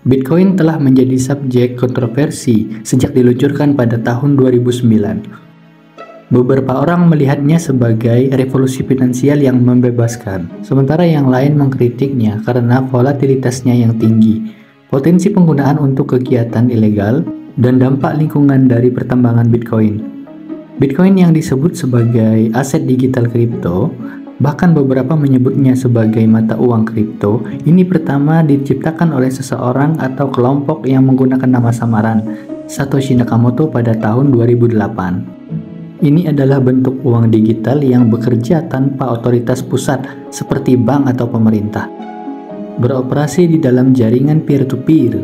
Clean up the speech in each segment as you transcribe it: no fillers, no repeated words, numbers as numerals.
Bitcoin telah menjadi subjek kontroversi sejak diluncurkan pada tahun 2009. Beberapa orang melihatnya sebagai revolusi finansial yang membebaskan, sementara yang lain mengkritiknya karena volatilitasnya yang tinggi, potensi penggunaan untuk kegiatan ilegal, dan dampak lingkungan dari pertambangan Bitcoin. Bitcoin yang disebut sebagai aset digital kripto, bahkan beberapa menyebutnya sebagai mata uang kripto, ini pertama diciptakan oleh seseorang atau kelompok yang menggunakan nama samaran, Satoshi Nakamoto pada tahun 2008. Ini adalah bentuk uang digital yang bekerja tanpa otoritas pusat seperti bank atau pemerintah. Beroperasi di dalam jaringan peer-to-peer.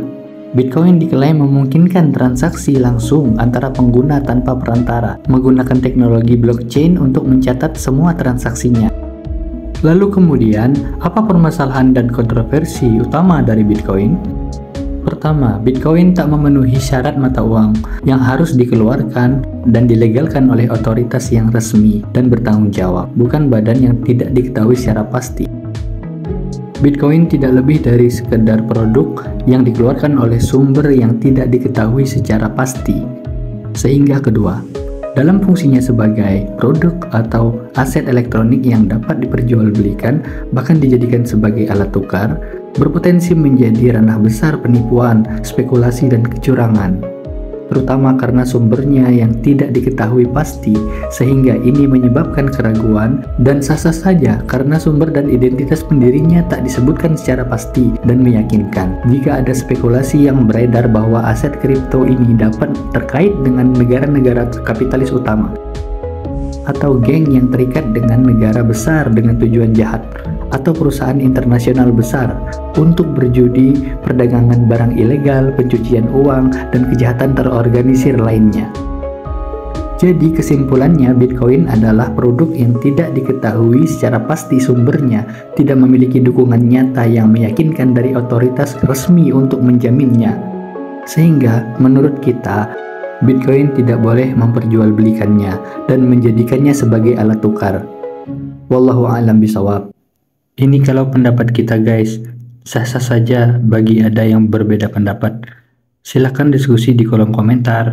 Bitcoin diklaim memungkinkan transaksi langsung antara pengguna tanpa perantara, menggunakan teknologi blockchain untuk mencatat semua transaksinya. Lalu kemudian, apa permasalahan dan kontroversi utama dari Bitcoin? Pertama, Bitcoin tak memenuhi syarat mata uang yang harus dikeluarkan dan dilegalkan oleh otoritas yang resmi dan bertanggung jawab, bukan badan yang tidak diketahui secara pasti. Bitcoin tidak lebih dari sekedar produk yang dikeluarkan oleh sumber yang tidak diketahui secara pasti. Sehingga kedua, dalam fungsinya sebagai produk atau aset elektronik yang dapat diperjualbelikan, bahkan dijadikan sebagai alat tukar, berpotensi menjadi ranah besar penipuan, spekulasi, dan kecurangan. Terutama karena sumbernya yang tidak diketahui pasti, sehingga ini menyebabkan keraguan, dan sah-sah saja karena sumber dan identitas pendirinya tak disebutkan secara pasti dan meyakinkan. Jika ada spekulasi yang beredar bahwa aset kripto ini dapat terkait dengan negara-negara kapitalis utama, atau geng yang terikat dengan negara besar dengan tujuan jahat, atau perusahaan internasional besar untuk berjudi, perdagangan barang ilegal, pencucian uang, dan kejahatan terorganisir lainnya. Jadi kesimpulannya, Bitcoin adalah produk yang tidak diketahui secara pasti sumbernya, tidak memiliki dukungan nyata yang meyakinkan dari otoritas resmi untuk menjaminnya. Sehingga menurut kita, Bitcoin tidak boleh memperjualbelikannya dan menjadikannya sebagai alat tukar. Wallahu a'lam bishawab. Ini kalau pendapat kita guys, sah-sah saja bagi ada yang berbeda pendapat. Silahkan diskusi di kolom komentar.